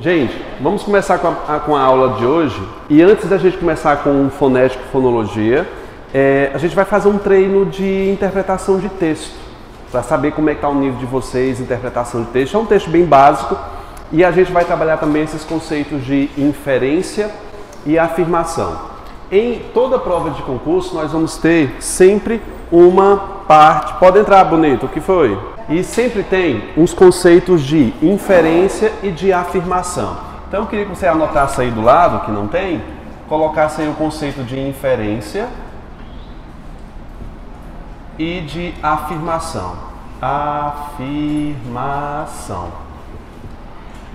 Gente, vamos começar com a aula de hoje. E antes da gente começar com fonética e fonologia, a gente vai fazer um treino de interpretação de texto, para saber como é que está o nível de vocês, interpretação de texto. É um texto bem básico e a gente vai trabalhar também esses conceitos de inferência e afirmação. Em toda prova de concurso nós vamos ter sempre uma parte... Pode entrar, bonito, o que foi? E sempre tem uns conceitos de inferência e de afirmação. Então eu queria que você anotasse aí do lado, que não tem, colocasse aí o conceito de inferência e de afirmação. Afirmação.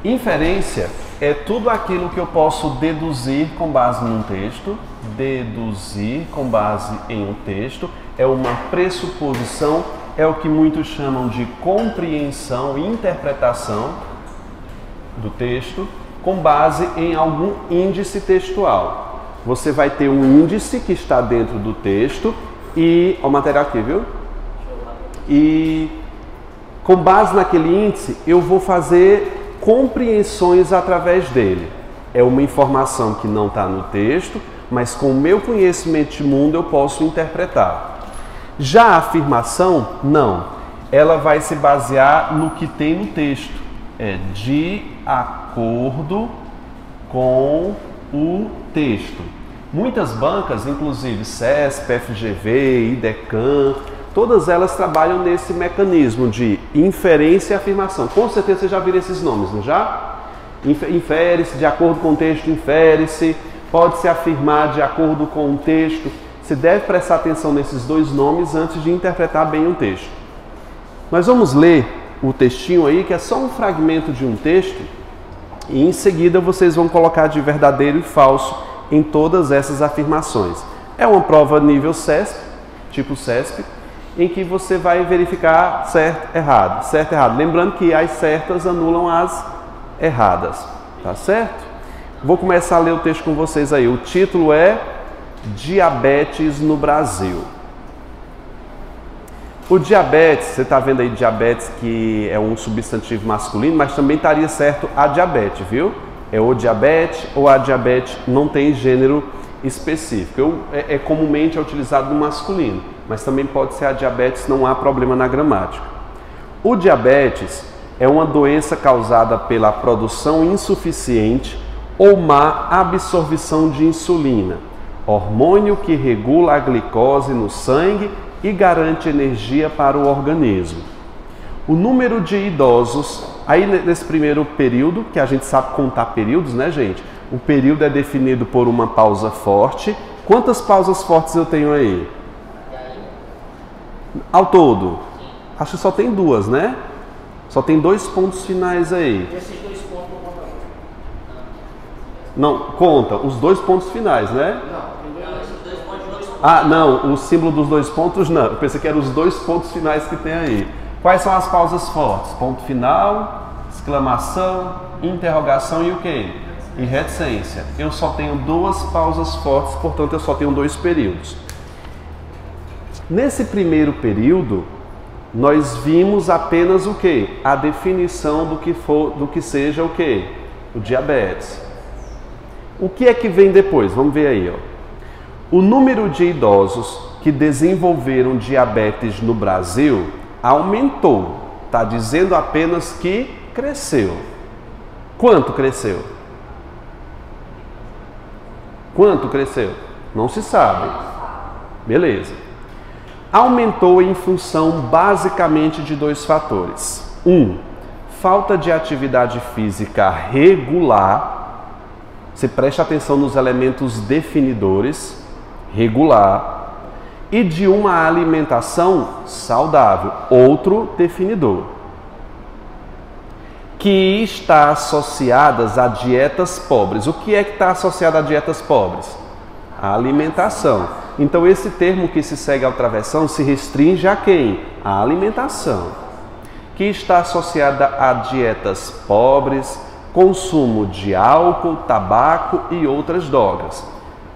Inferência é tudo aquilo que eu posso deduzir com base num texto. Deduzir com base em um texto é uma pressuposição, é o que muitos chamam de compreensão e interpretação do texto com base em algum índice textual. Você vai ter um índice que está dentro do texto e... Ó, o material aqui, viu? E com base naquele índice eu vou fazer compreensões através dele. É uma informação que não está no texto, mas com o meu conhecimento de mundo eu posso interpretar. Já a afirmação, não. Ela vai se basear no que tem no texto. É de acordo com o texto. Muitas bancas, inclusive CESP, FGV, IDECAM, todas elas trabalham nesse mecanismo de inferência e afirmação. Com certeza você já viram esses nomes, não já? Infere-se, de acordo com o texto, infere-se. Pode-se afirmar de acordo com o texto. Você deve prestar atenção nesses dois nomes antes de interpretar bem um texto. Nós vamos ler o textinho aí, que é só um fragmento de um texto, e em seguida vocês vão colocar de verdadeiro e falso em todas essas afirmações. É uma prova nível CESP, tipo CESP, em que você vai verificar certo, errado, certo, errado. Lembrando que as certas anulam as erradas, tá certo? Vou começar a ler o texto com vocês aí. O título é Diabetes no Brasil. O diabetes, você está vendo aí diabetes, que é um substantivo masculino, mas também estaria certo a diabetes, viu? É o diabetes ou a diabetes, não tem gênero específico. É comumente utilizado no masculino, mas também pode ser a diabetes, não há problema na gramática. O diabetes é uma doença causada pela produção insuficiente ou má absorção de insulina, hormônio que regula a glicose no sangue e garante energia para o organismo. O número de idosos, aí nesse primeiro período, que a gente sabe contar períodos, né, gente? O período é definido por uma pausa forte. Quantas pausas fortes eu tenho aí? Ao todo? Acho que só tem duas, né? Só tem dois pontos finais aí. Esses dois pontos não contam. Não, conta os dois pontos finais, né? Não, esses dois pontos. Ah, não, o símbolo dos dois pontos não. Eu pensei que eram os dois pontos finais que tem aí. Quais são as pausas fortes? Ponto final, exclamação, interrogação e o quê? E reticência. Eu só tenho duas pausas fortes, portanto eu só tenho dois períodos. Nesse primeiro período, nós vimos apenas o quê? A definição do que seja o quê? O diabetes. O que é que vem depois? Vamos ver aí, ó. O número de idosos que desenvolveram diabetes no Brasil aumentou. Está dizendo apenas que cresceu. Quanto cresceu? Quanto cresceu? Não se sabe. Beleza. Aumentou em função basicamente de dois fatores. Falta de atividade física regular. Você preste atenção nos elementos definidores. Regular. E de uma alimentação saudável, outro definidor, que está associadas a dietas pobres. O que é que está associado a dietas pobres? A alimentação. Então esse termo que se segue ao travessão se restringe a quem? A alimentação. Que está associada a dietas pobres, consumo de álcool, tabaco e outras drogas.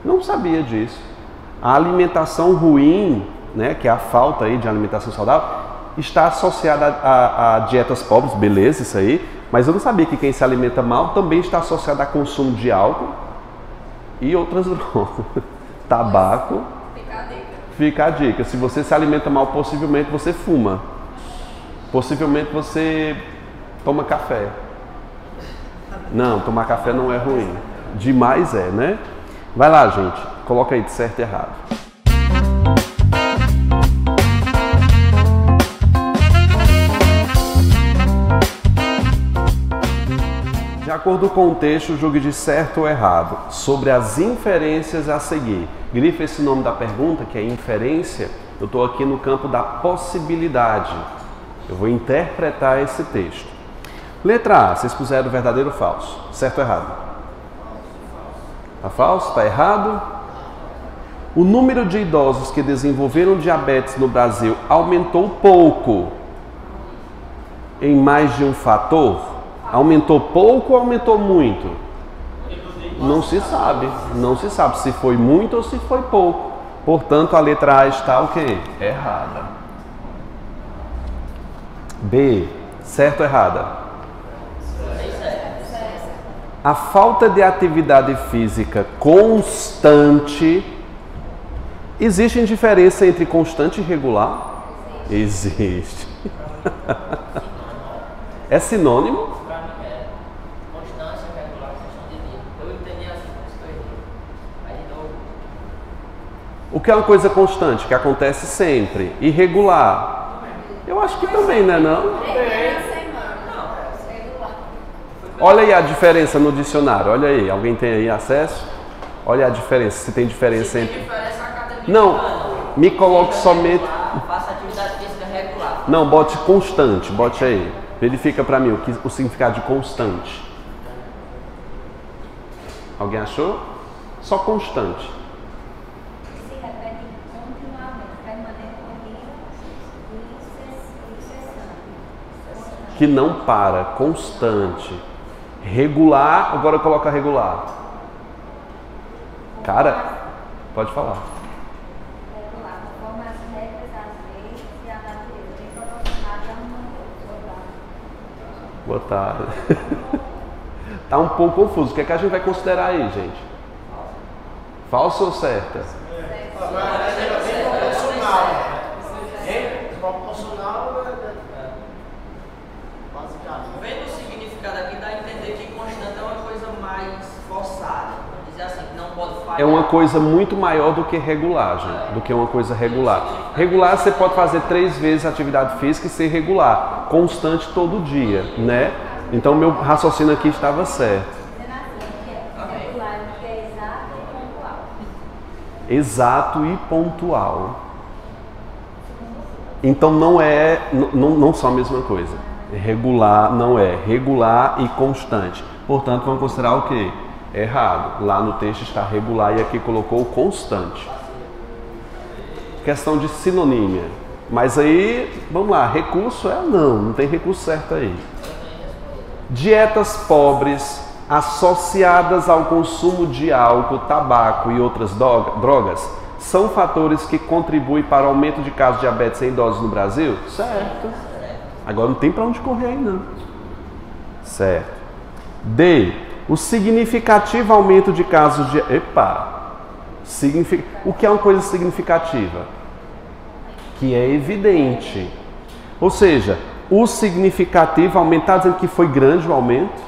Não sabia disso. A alimentação ruim, né, que é a falta aí de alimentação saudável, está associada a dietas pobres, beleza, isso aí, Mas eu não sabia que quem se alimenta mal também está associado a consumo de álcool e outras drogas. Tabaco. Fica a dica. Fica a dica. Se você se alimenta mal, possivelmente você fuma. Possivelmente você toma café. Não, tomar café não é ruim. Demais é, né? Vai lá, gente. Coloca aí de certo e errado. De acordo com o texto, julgue de certo ou errado sobre as inferências a seguir. Grifa esse nome da pergunta, que é inferência. Eu estou aqui no campo da possibilidade. Eu vou interpretar esse texto. Letra A, vocês puseram verdadeiro ou falso? Certo ou errado? Está falso? Está errado? O número de idosos que desenvolveram diabetes no Brasil aumentou pouco em mais de um fator? Aumentou pouco ou aumentou muito? Não se sabe. Não se sabe se foi muito ou se foi pouco. Portanto, a letra A está o quê? Errada. B, certo ou errada? A falta de atividade física constante. Existe diferença entre constante e regular? Existe. É sinônimo? Para mim é constância, regular, questão de dia. Eu entendi assim, por isso que eu errei. Aí de novo. O que é uma coisa constante, que acontece sempre? Irregular? Eu acho que também, né, não? Olha aí a diferença no dicionário, olha aí. Alguém tem aí acesso? Olha a diferença, se tem diferença entre... Diferença a cada dia. Não, me coloque somente... Faça atividade física regular. Não, bote constante, bote aí. Verifica pra mim o significado de constante. Alguém achou? Só constante. Se repete continuamente, permanente, incessante. Que não para, constante. Regular, agora coloca regular. Cara, pode falar. Regular, conforme as regras, as leis e a natureza, bem proporcionada a uma Boa tarde. Tá um pouco confuso. O que é que a gente vai considerar aí, gente? Falso ou certa? Vendo o significado aqui, dá a entender que constante é uma coisa mais forçada. Vamos dizer assim, que não pode falhar. É uma coisa muito maior do que regular, gente. Do que uma coisa regular. Regular você pode fazer 3 vezes atividade física e ser regular. Constante todo dia, né? Então meu raciocínio aqui estava certo. dizendo assim, que é regular, que é exato e pontual. Exato e pontual. Então não são a mesma coisa. Regular não é. Regular e constante. Portanto, vamos considerar o quê? Errado. Lá no texto está regular e aqui colocou constante. Questão de sinonímia. Mas aí, vamos lá, recurso é não tem recurso certo aí. Dietas pobres associadas ao consumo de álcool, tabaco e outras drogas são fatores que contribuem para o aumento de casos de diabetes em idosos no Brasil? Certo. Agora não tem para onde correr aí não. Certo. D. O significativo aumento de casos de... O que é uma coisa significativa? Que é evidente. Ou seja, o significativo aumento, está dizendo que foi grande o aumento?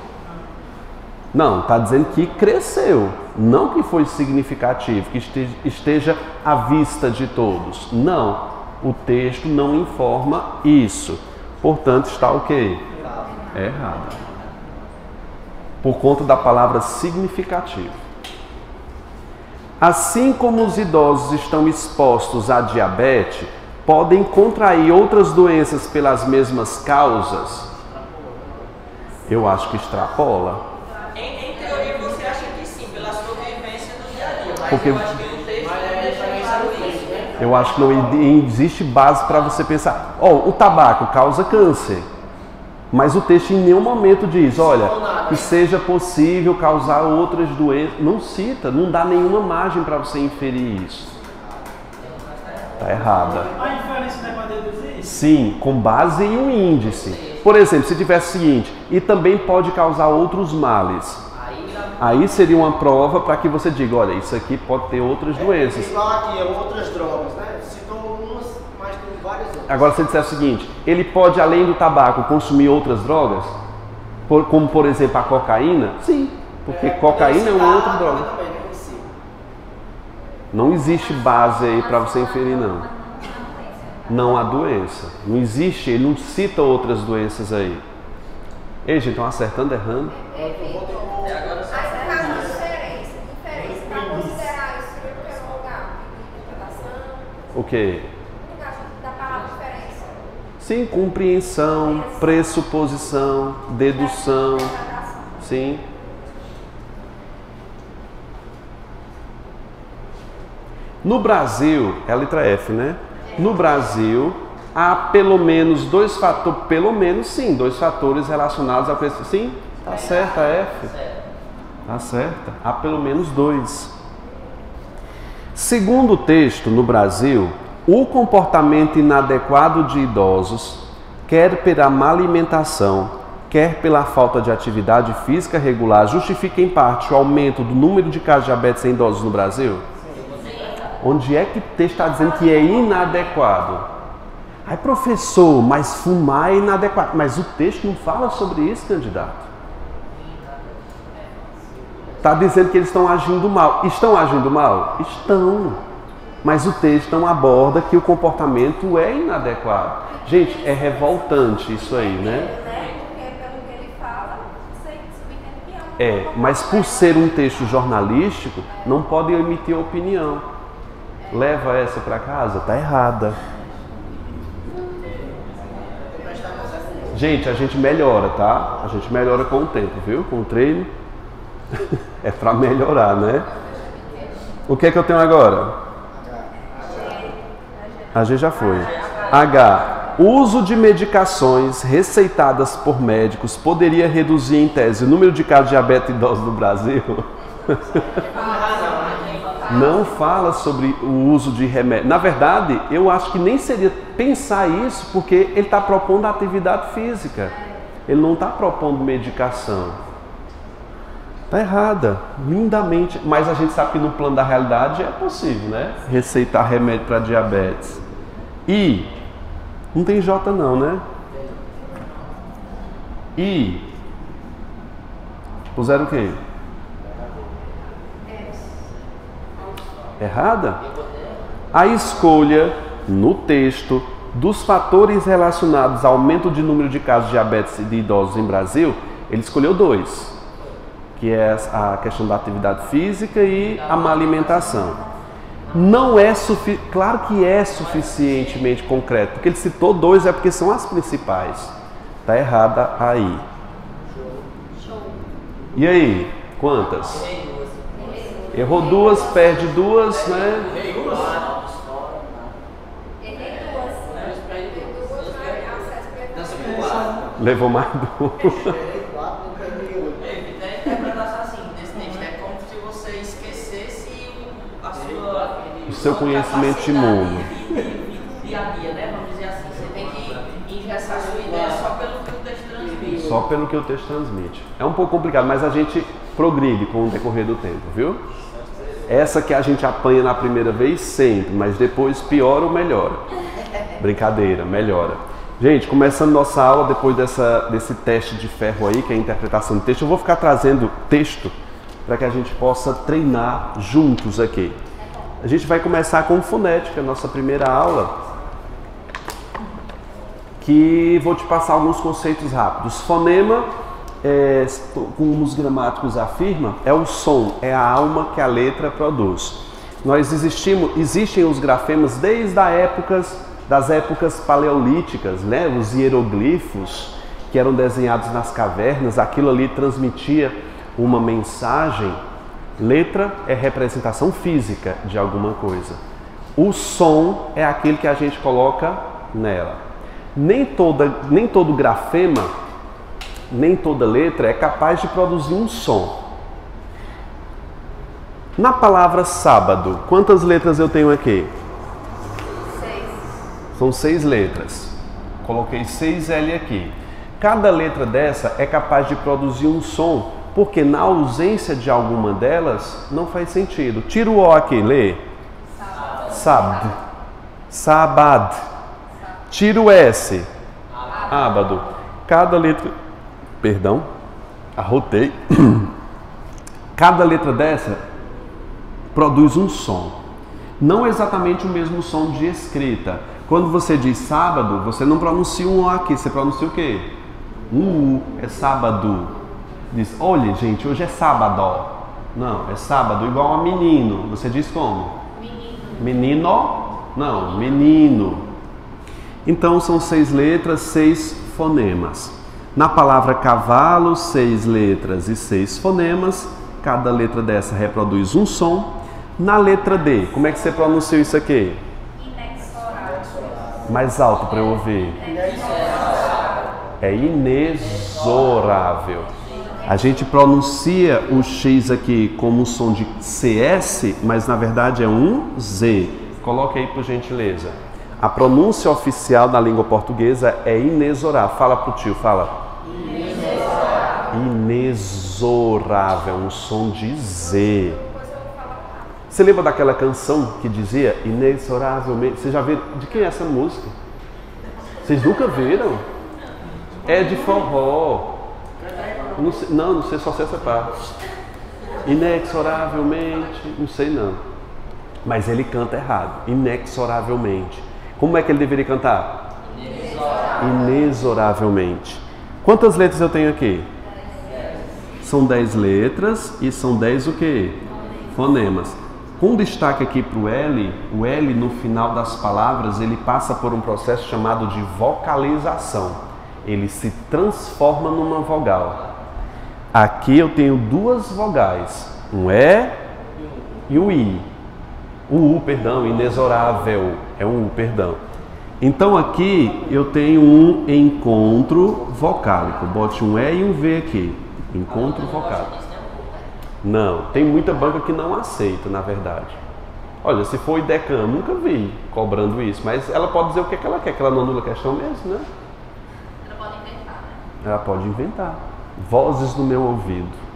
Não, está dizendo que cresceu. Não que foi significativo, que esteja à vista de todos. Não, o texto não informa isso. Portanto, está o quê? É errado. Por conta da palavra significativo. Assim como os idosos estão expostos à diabetes, podem contrair outras doenças pelas mesmas causas? Eu acho que extrapola. Em teoria, você acha que sim, pela sua vivência do dia a dia. Mas Porque eu acho que o texto não deixa claro isso. eu acho que não existe base para você pensar. O tabaco causa câncer. Mas o texto em nenhum momento diz, olha, que seja possível causar outras doenças. Não cita, não dá nenhuma margem para você inferir isso. Está errada. A inferência não é para deduzir? Sim, com base em um índice. Por exemplo, se tivesse o seguinte, e também pode causar outros males. Aí seria uma prova para que você diga, olha, isso aqui pode ter outras doenças. Igual aqui, outras drogas, né? Citou umas, mas tem várias outras. Agora, se ele disser o seguinte, ele pode, além do tabaco, consumir outras drogas? Como, por exemplo, a cocaína? Sim, porque cocaína é uma outra droga. Também, né, em si. Não existe base aí para você inferir, não. Não há doença. Não existe, ele não cita outras doenças aí. Ei, gente, estão acertando, errando? Diferença para considerar isso em primeiro lugar, interpretação. O quê? Da palavra diferença. Sim, compreensão, pressuposição, dedução. Sim. No Brasil, é a letra F, né? No Brasil, há pelo menos dois fatores, dois fatores relacionados a preço. Sim, tá certa a F. Tá certa. Há pelo menos dois. Segundo o texto, no Brasil, o comportamento inadequado de idosos, quer pela má alimentação, quer pela falta de atividade física regular, justifica em parte o aumento do número de casos de diabetes em idosos no Brasil? Onde é que o texto está dizendo que é inadequado? Ai, professor, mas fumar é inadequado. Mas o texto não fala sobre isso, candidato. Está dizendo que eles estão agindo mal. Estão agindo mal? Estão. Mas o texto não aborda que o comportamento é inadequado. Gente, é revoltante isso aí, né? Porque pelo que ele fala, você subentende que é uma Mas por ser um texto jornalístico, não pode emitir opinião. Leva essa para casa? Tá errada. Gente, a gente melhora, tá? A gente melhora com o tempo, viu? Com o treino. É para melhorar, né? O que é que eu tenho agora? A G já foi. H. Uso de medicações receitadas por médicos poderia reduzir, em tese, o número de casos de diabetes idosos no Brasil? Não fala sobre o uso de remédio. Na verdade, eu acho que nem seria pensar isso, porque ele está propondo atividade física. Ele não está propondo medicação. Está errada, lindamente. Mas a gente sabe que no plano da realidade é possível, né? Receitar remédio para diabetes. E não tem J não, né? E puseram o quê? Errada? A escolha no texto dos fatores relacionados ao aumento de número de casos de diabetes de idosos em Brasil, ele escolheu dois, que é a questão da atividade física e a má alimentação. Não é claro que é suficientemente concreto, porque ele citou dois, é porque são as principais. Está errada aí. E aí, quantas? Errou duas, perde duas, né? Levou mais duas. O seu conhecimento de mundo. Dia a dia, né? Vamos dizer assim. Você tem que engessar a sua ideia só pelo que o texto transmite. Só pelo que o texto transmite. É um pouco complicado, mas a gente progride com o decorrer do tempo, viu? Essa que a gente apanha na primeira vez sempre, mas depois piora ou melhora. Brincadeira, melhora. Gente, começando nossa aula, depois desse teste de ferro aí, que é a interpretação do texto, eu vou ficar trazendo texto para que a gente possa treinar juntos aqui. A gente vai começar com fonética, nossa primeira aula, que vou te passar alguns conceitos rápidos. Fonema, como os gramáticos afirmam, é o som, é a alma que a letra produz. Existem os grafemas desde das épocas paleolíticas, né? Os hieroglifos que eram desenhados nas cavernas, aquilo ali transmitia uma mensagem. Letra é representação física de alguma coisa. O som é aquele que a gente coloca nela. Nem todo grafema, nem toda letra é capaz de produzir um som. Na palavra sábado, quantas letras eu tenho aqui? 6. São 6 letras. Coloquei 6L aqui. Cada letra dessa é capaz de produzir um som, porque na ausência de alguma delas não faz sentido. Tira o O aqui, lê. Sabd. Sabad. Tira o S. Ábado. Cada letra... Perdão, arrotei. Cada letra dessa produz um som. Não exatamente o mesmo som de escrita. Quando você diz sábado, você não pronuncia um O aqui, você pronuncia o quê? U, é sábado. Diz, olha gente, hoje é sábado. Não, é sábado, igual a menino. Você diz como? Menino? Não, menino. Então são 6 letras, 6 fonemas. Na palavra cavalo, 6 letras e 6 fonemas. Cada letra dessa reproduz um som. Na letra D, como é que você pronuncia isso aqui? Mais alto para eu ouvir. É inexorável. A gente pronuncia o X aqui como um som de CS, mas na verdade é um Z. Coloque aí por gentileza. A pronúncia oficial da língua portuguesa é inexorável. Fala pro tio, fala. Inexorável, um som de Z. Você lembra daquela canção que dizia inexoravelmente? Você já viu? De quem é essa música? Vocês nunca viram? É de forró. Não sei só se essa parte. Inexoravelmente, não sei não. Mas ele canta errado. Inexoravelmente. Como é que ele deveria cantar? Inexoravelmente. Quantas letras eu tenho aqui? São 10 letras e são 10 o quê? Fonemas. Com destaque aqui para o L no final das palavras, ele passa por um processo chamado de vocalização. Ele se transforma numa vogal. Aqui eu tenho 2 vogais, um E e um I. O U, perdão, inexorável, é um U, perdão. Então aqui eu tenho um encontro vocálico. Bote um E e um V aqui. Encontro vocálico. Não, tem muita banca que não aceita, na verdade. Olha, se for IDECAM, nunca vi cobrando isso, mas ela pode dizer o que ela quer, que ela não anula a questão mesmo, né? Ela pode inventar, né? Ela pode inventar. Vozes no meu ouvido.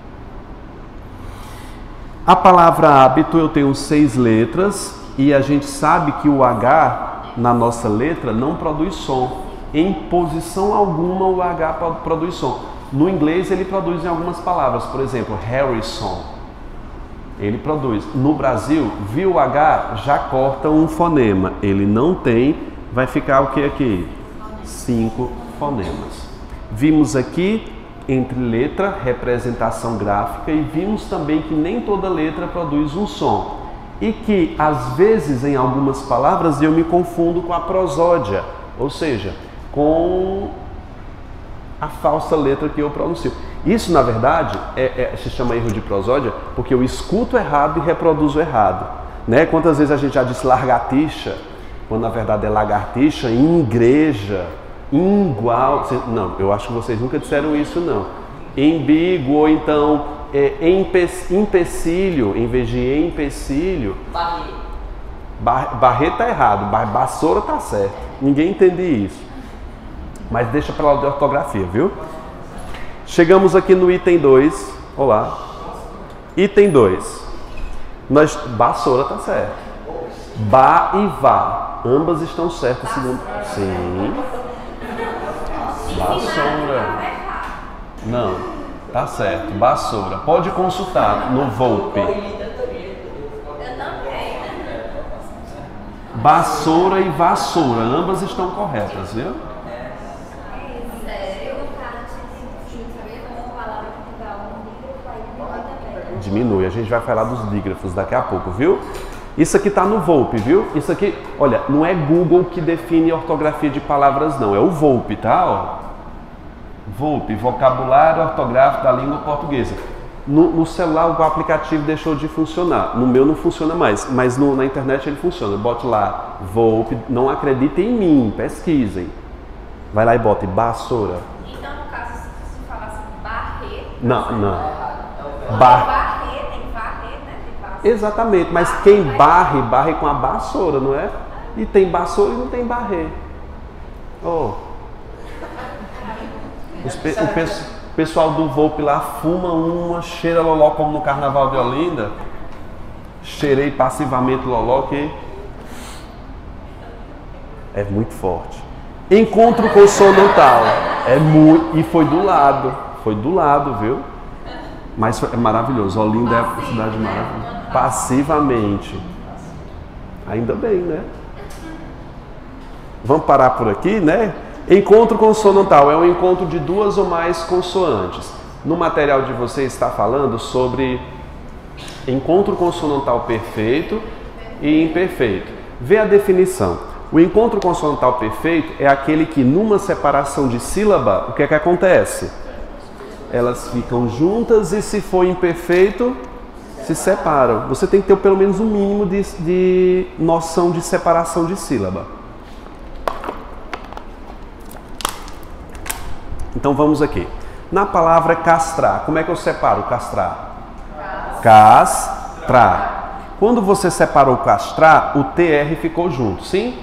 A palavra hábito eu tenho 6 letras e a gente sabe que o H na nossa letra não produz som. Em posição alguma o H produz som. No inglês ele produz em algumas palavras, por exemplo, Harrison. Ele produz. No Brasil, viu o H, já corta um fonema. Ele não tem, vai ficar o que aqui? 5 fonemas. Vimos aqui, entre letra, representação gráfica, e vimos também que nem toda letra produz um som. E que, às vezes, em algumas palavras, eu me confundo com a prosódia, ou seja, com a falsa letra que eu pronuncio. Isso, na verdade, se chama erro de prosódia, porque eu escuto errado e reproduzo errado. Né? Quantas vezes a gente já disse largatixa, quando na verdade é lagartixa, igreja, igual. Não, eu acho que vocês nunca disseram isso, não. Embigo, ou então empecilho, em vez de empecilho. Barreto tá errado, vassoura tá certo. Ninguém entende isso. Mas deixa para lá de ortografia, viu? Chegamos aqui no item 2. Olá. Item 2. Vassoura tá certo. Ba e vá. Ambas estão certas, segundo. Sim. Vassoura. Não, tá certo. Vassoura. Pode consultar no Volpe. Vassoura e vassoura. Ambas estão corretas, viu? Diminui, a gente vai falar dos dígrafos daqui a pouco, viu? Isso aqui tá no Volpe, viu? Isso aqui, olha, não é Google que define a ortografia de palavras, não. É o Volpe, tá? Ó. Volpe, vocabulário ortográfico da língua portuguesa. No celular o aplicativo deixou de funcionar. No meu não funciona mais, mas na internet ele funciona. Bote lá, Volpe, não acreditem em mim, pesquisem. Vai lá e bote vassoura. Então, no caso, se falasse barrer... Não. Barrer, tem varrer, né? Tem vassoura. Exatamente, mas quem barre com a vassoura, não é? E tem vassoura e não tem barrer. Oh. O pessoal do Volpe lá fuma uma, cheira loló como no Carnaval de Olinda. Cheirei passivamente loló que é muito forte. Encontro consonantal. E foi do lado, viu? Mas é maravilhoso. Olinda é uma cidade maravilhosa. Passivamente. Ainda bem, né? Vamos parar por aqui, né? Encontro consonantal é um encontro de duas ou mais consoantes. No material de vocês está falando sobre encontro consonantal perfeito e imperfeito. Vê a definição. O encontro consonantal perfeito é aquele que numa separação de sílaba, o que é que acontece? Elas ficam juntas e se for imperfeito, se separam. Você tem que ter pelo menos um mínimo de noção de separação de sílaba. Então vamos aqui. Na palavra castrar, como é que eu separo castrar? Castrar. Quando você separou castrar, o TR ficou junto, sim?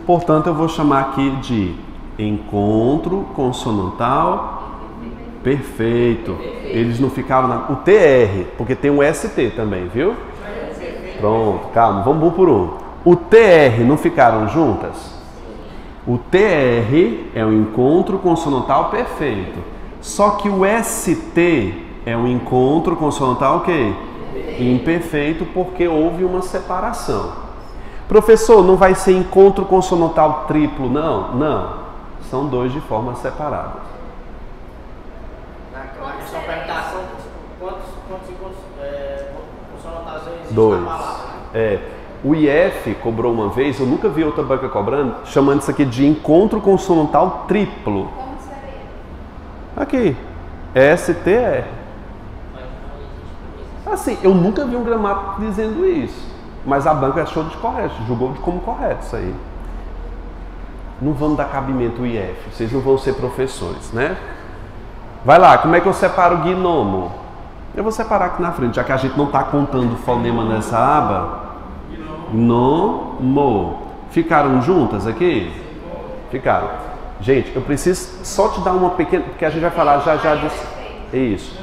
Portanto, eu vou chamar aqui de encontro consonantal perfeito. Eles não ficaram o TR, porque tem um ST também, viu? Pronto, calma, vamos um por um. O TR não ficaram juntas? O TR é o encontro consonantal perfeito. Só que o ST é um encontro consonantal o quê? Imperfeito, porque houve uma separação. Professor, não vai ser encontro consonantal triplo, não? Não. São dois de forma separada. Na questão perguntar, quantos consonantais existem dois. na palavra? É. O IF cobrou uma vez, eu nunca vi outra banca cobrando, chamando isso aqui de encontro consonantal triplo. Como seria? Aqui, STR. Assim, eu nunca vi um gramático dizendo isso, mas a banca achou de correto, julgou como correto isso aí. Não vamos dar cabimento ao IF, vocês não vão ser professores, né? Vai lá, como é que eu separo o gnomo? Eu vou separar aqui na frente, já que a gente não está contando fonema nessa aba. Gnomo. Ficaram juntas aqui? Ficaram. Gente, eu preciso só te dar uma pequena, porque a gente vai falar já disso. Isso.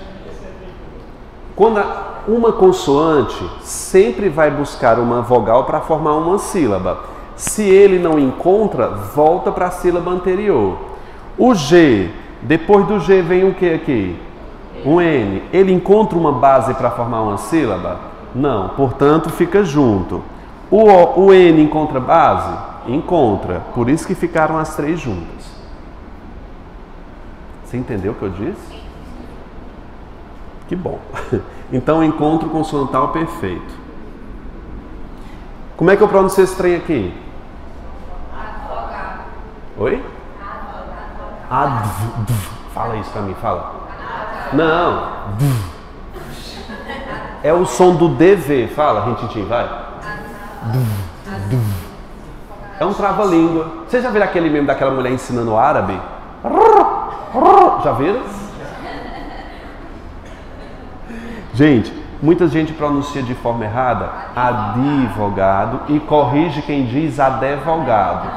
Quando uma consoante sempre vai buscar uma vogal para formar uma sílaba. Se ele não encontra, volta para a sílaba anterior. O G, depois do G vem o que aqui? Um N. Ele encontra uma base para formar uma sílaba? Não, portanto fica junto. O N encontra base? Encontra. Por isso que ficaram as três juntas. Você entendeu o que eu disse? Que bom. Então, encontro consonantal perfeito. Como é que eu pronuncio esse trem aqui? Advogado. Oi? Fala isso pra mim, fala. Não. É o som do DV. Fala, Rintintim, vai. É um trava-língua. Vocês já viram aquele meme daquela mulher ensinando árabe? Já viram? Gente, muita gente pronuncia de forma errada advogado e corrige quem diz advogado.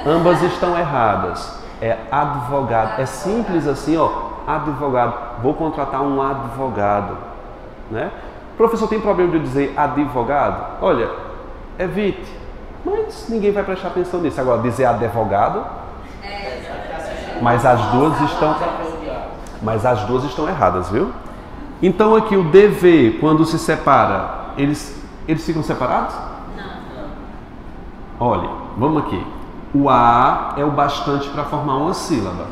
Ambas estão erradas. É advogado. É simples assim, ó. Advogado. Vou contratar um advogado, né? Professor, tem problema de eu dizer advogado? Olha, evite. Mas ninguém vai prestar atenção nisso. Agora, dizer advogado, mas as duas estão erradas, viu? Então aqui o DV, quando se separa, eles ficam separados? Não. Olha, vamos aqui. O A é o bastante para formar uma sílaba.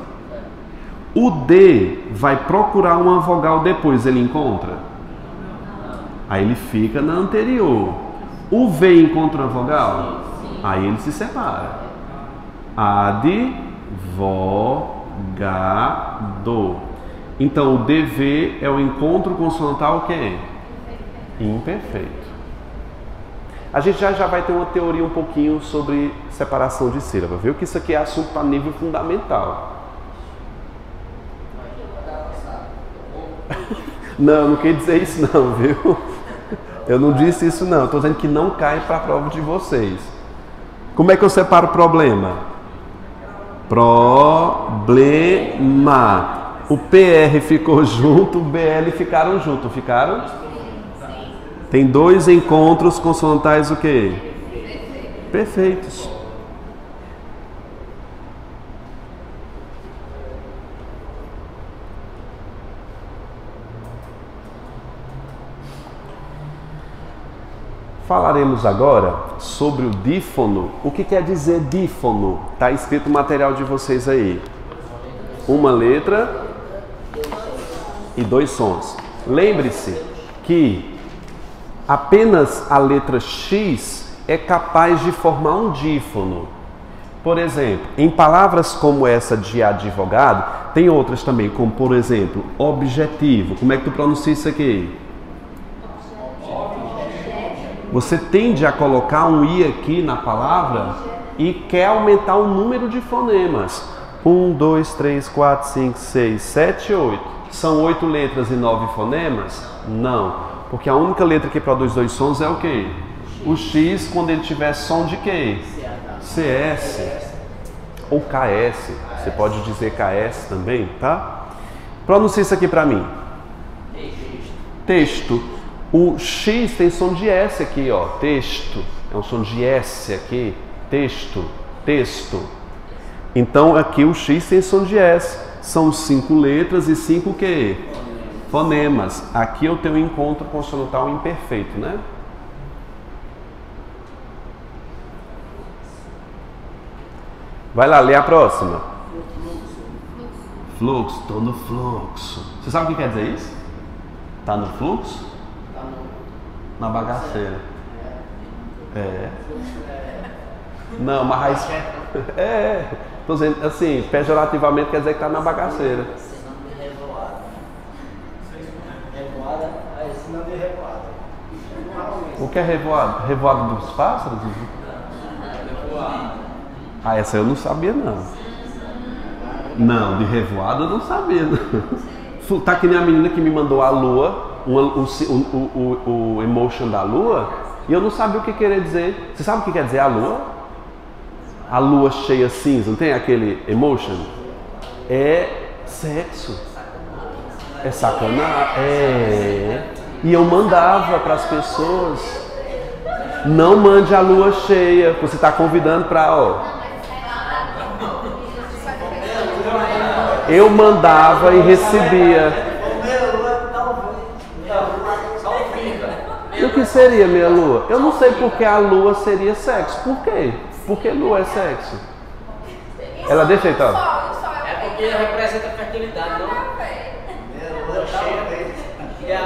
O D vai procurar uma vogal depois, ele encontra? Aí ele fica na anterior. O V encontra uma vogal? Aí ele se separa. Advogado. Então o DV é o encontro consonantal que é imperfeito. A gente já vai ter uma teoria um pouquinho sobre separação de sílaba, viu? Que isso aqui é assunto para nível fundamental. Não quer dizer isso não, viu? Eu não disse isso não, estou dizendo que não cai para a prova de vocês. Como é que eu separo o problema? Problema. O PR ficou junto, o BL ficaram junto. Ficaram? Tem dois encontros consonantais o quê? Perfeitos. Falaremos agora sobre o dífono. O que quer dizer dífono? Está escrito no material de vocês aí. Uma letra e dois sons. Lembre-se que apenas a letra X é capaz de formar um dífono. Por exemplo, em palavras como essa de advogado, tem outras também, como por exemplo, objetivo. Como é que tu pronuncia isso aqui? Você tende a colocar um I aqui na palavra e quer aumentar o número de fonemas. 1, 2, 3, 4, 5, 6, 7, 8. São 8 letras e 9 fonemas? Não, porque a única letra que produz dois sons é o quê? O X, quando ele tiver som de quê? CS ou KS. Você pode dizer KS também, tá? Pronuncia isso aqui pra mim. Texto. O X tem som de S aqui, ó. Texto. É um som de S aqui. Texto. Texto. Então aqui o X tem som de S. São 5 letras e 5 o quê? Fonemas. Aqui eu tenho um encontro consonantal imperfeito, né? Vai lá, lê a próxima. Fluxo. Tô no fluxo. Você sabe o que quer dizer isso? Tá no fluxo? Na bagaceira. É. Não, mas é. Tô dizendo assim, pejorativamente quer dizer que tá na bagaceira. O que é revoado? Revoado dos pássaros? Ah, essa eu não sabia não. Não, de revoado eu não sabia não. Tá que nem a menina que me mandou a lua. O emotion da lua, e eu não sabia o que queria dizer. Você sabe o que quer dizer a lua? A lua cheia cinza, não tem aquele emotion? É sexo. É sacanagem. É. E eu mandava para as pessoas: não mande a lua cheia. Você está convidando para, ó. Eu mandava e recebia. E o que seria minha lua? Eu não sei porque a lua seria sexo. Por quê? Porque lua é sexo. Ela é defeitada. É porque representa a fertilidade, não? Lua cheia. E a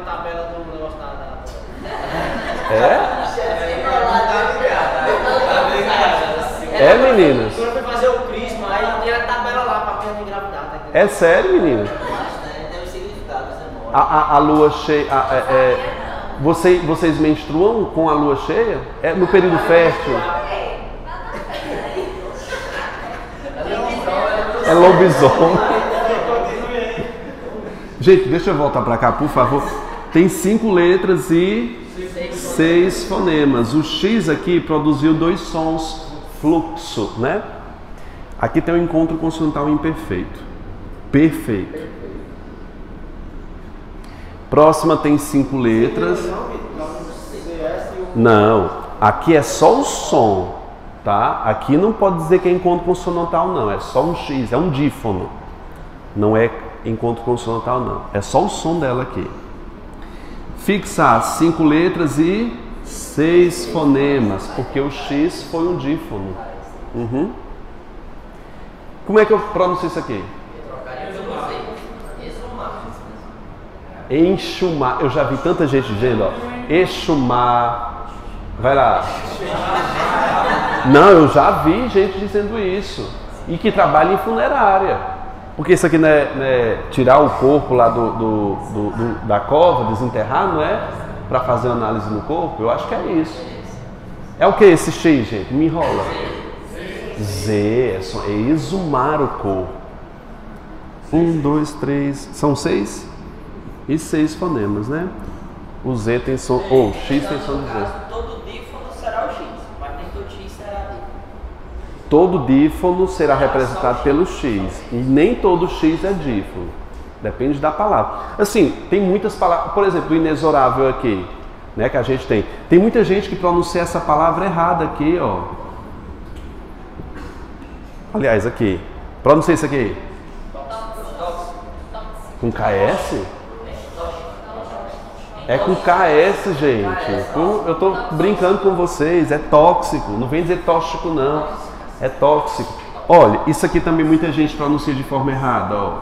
tabela do negócio da... É? É, meninas? Quando eu fui fazer o crisma, aí tem a tabela lá para quem engravidar. É sério, menina? Tem um significado, você morre. A lua cheia... Vocês menstruam com a lua cheia? É no período fértil? É lobisomem. Gente, deixa eu voltar para cá, por favor. Tem 5 letras e 6 fonemas. O X aqui produziu 2 sons. Fluxo, né? Aqui tem um encontro consonantal imperfeito. Perfeito. Próxima tem 5 letras. Não, aqui é só o som, tá? Aqui não pode dizer que é encontro consonantal, não. É só um X, é um dífono. Não é encontro consonantal, não. É só o som dela aqui. Fixar 5 letras e 6 fonemas, porque o X foi um dífono. Uhum. Como é que eu pronuncio isso aqui? Enxumar. Eu já vi tanta gente dizendo, ó. Enxumar. Vai lá. Não, eu já vi gente dizendo isso. E que trabalha em funerária. Porque isso aqui não é tirar o corpo lá da cova, desenterrar, não é? Para fazer análise no corpo? Eu acho que é isso. É o que esse X, gente? Me enrola. Z. É exumar o corpo. 1, 2, 3. São 6? E 6 fonemas, né? O Z tem som, X tem som de Z. Todo dífono será o X, mas nem todo X será dífono. Todo dífono será representado pelo X. E nem todo X é dífono. Depende da palavra. Assim, tem muitas palavras, por exemplo, o inexorável aqui, né, que a gente tem. Tem muita gente que pronuncia essa palavra errada aqui, ó. Aliás, aqui. Pronuncia isso aqui. Com KS? É com KS, gente. Eu tô brincando com vocês. É tóxico. Não vem dizer tóxico, não. É tóxico. Olha, isso aqui também muita gente pronuncia de forma errada, ó.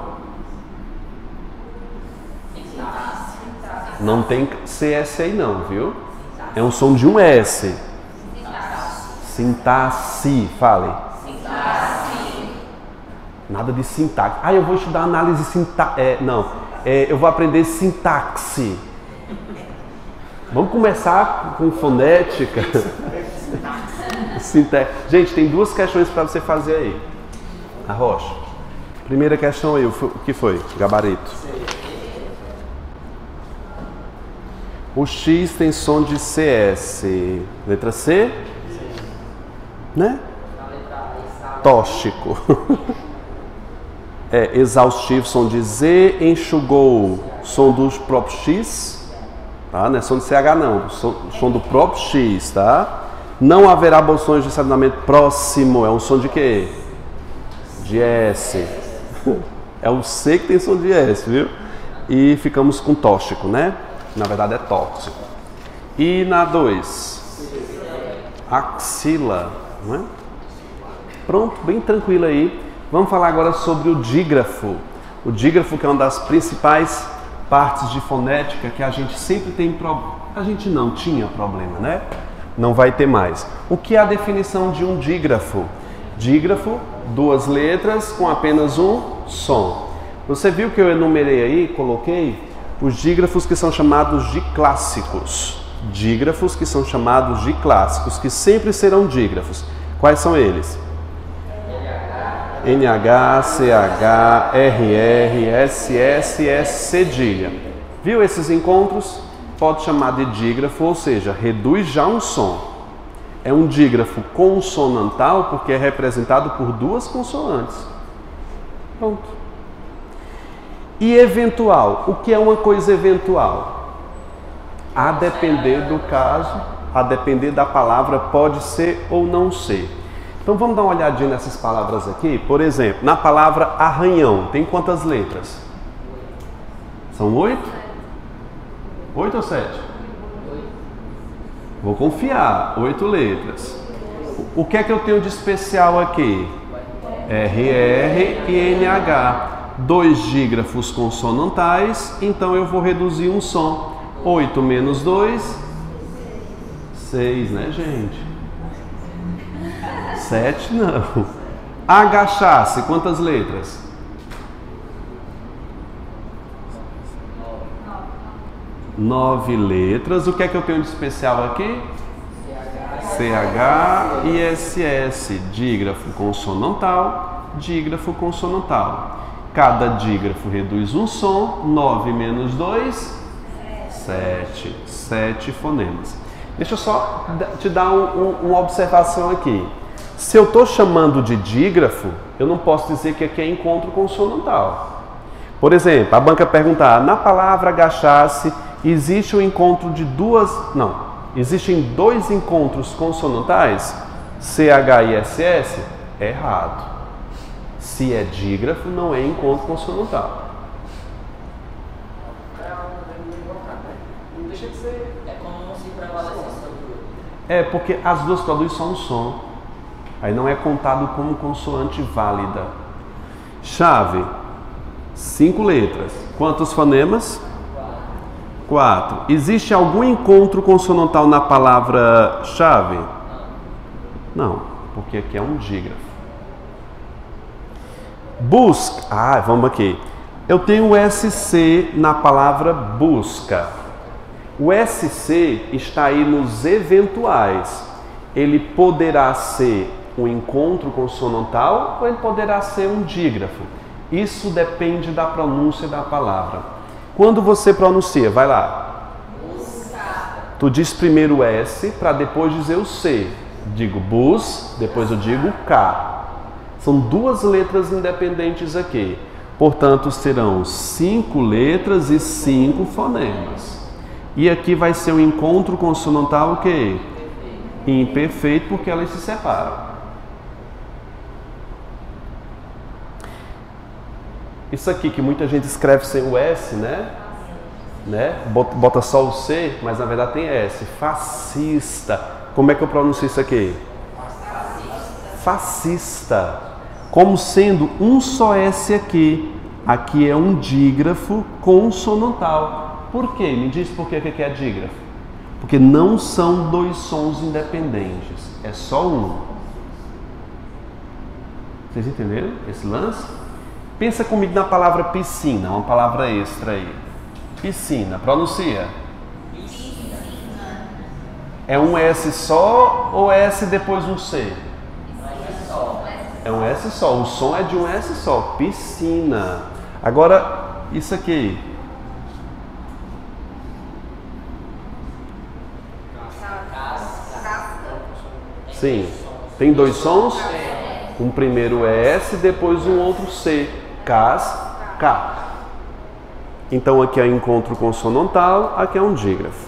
Não tem CS aí não, viu? É um som de um S. Sintaxe. Fale. Nada de sintaxe. Ah, eu vou estudar análise eu vou aprender sintaxe. Vamos começar com fonética. Gente, tem duas questões para você fazer aí. A Rocha. Primeira questão aí, o que foi? Gabarito. O X tem som de CS. Letra C? Né? Tóxico. Exaustivo, som de Z. Enxugou, som dos próprios X. Tá? Não é som de CH não, som do próprio X, tá? Não haverá bolsões de estadunamento próximo. É um som de quê? De S. É o C que tem som de S, viu? E ficamos com tóxico, né? Na verdade é tóxico. E na 2? Axila, não é? Pronto, bem tranquilo aí. Vamos falar agora sobre o dígrafo. O dígrafo que é uma das principais partes de fonética que a gente sempre tem problema. A gente não tinha problema, né? Não vai ter mais. O que é a definição de um dígrafo? Dígrafo, duas letras com apenas um som. Você viu que eu enumerei aí, coloquei os dígrafos que são chamados de clássicos. Dígrafos que são chamados de clássicos, que sempre serão dígrafos. Quais são eles? NH, CH, RR, SS, S cedilha. Viu esses encontros? Pode chamar de dígrafo, ou seja, reduz já um som. É um dígrafo consonantal porque é representado por duas consoantes. Pronto. E eventual. O que é uma coisa eventual? A depender do caso, a depender da palavra, pode ser ou não ser. Então vamos dar uma olhadinha nessas palavras aqui. Por exemplo, na palavra arranhão, tem quantas letras? São 8? 8 ou 7? Vou confiar, 8 letras. O que é que eu tenho de especial aqui? RR e NH. 2 dígrafos consonantais, então eu vou reduzir um som. 8 menos 2, 6, né, gente? 7 não. Agachar-se, quantas letras? 9 letras. O que é que eu tenho de especial aqui? CH e SS. Dígrafo consonantal, dígrafo consonantal. Cada dígrafo reduz um som. 9 menos 2, 7. 7 fonemas. Deixa eu só te dar uma observação aqui. Se eu estou chamando de dígrafo, eu não posso dizer que aqui é encontro consonantal. Por exemplo, a banca perguntar, na palavra agachar-se, existe um encontro de duas... Não, existem 2 encontros consonantais? CH e SS? É errado. Se é dígrafo, não é encontro consonantal. Não deixa de ser. É como se prevalecesse. É, porque as duas produzem só um som. Aí não é contado como consoante válida. Chave. 5 letras. Quantos fonemas? 4. Existe algum encontro consonantal na palavra chave? Não, porque aqui é um dígrafo. Busca. Ah, vamos aqui. Eu tenho o SC na palavra busca. O SC está aí nos eventuais. Ele poderá ser um encontro consonantal ou ele poderá ser um dígrafo. Isso depende da pronúncia da palavra. Quando você pronuncia, vai lá. Busca. Tu diz primeiro o S para depois dizer o C. digo bus, depois eu digo K. São duas letras independentes aqui. Portanto, serão 5 letras e 5 fonemas. E aqui vai ser o encontro consonantal o quê? Imperfeito, porque elas se separam. Isso aqui que muita gente escreve sem o S, né? Bota só o C, mas na verdade tem S. Fascista. Como é que eu pronuncio isso aqui? Fascista. Como sendo um só S aqui. Aqui é um dígrafo consonantal. Por quê? Me diz por que aqui é dígrafo. Porque não são dois sons independentes. É só um. Vocês entenderam esse lance? Pensa comigo na palavra piscina, uma palavra extra aí. Piscina, pronuncia. É um S só ou S depois um C? É um S só, o som é de um S só, piscina. Agora, isso aqui. Sim, tem dois sons? Um primeiro é S, depois um outro C. Cas, K. Então aqui é encontro consonantal, aqui é um dígrafo.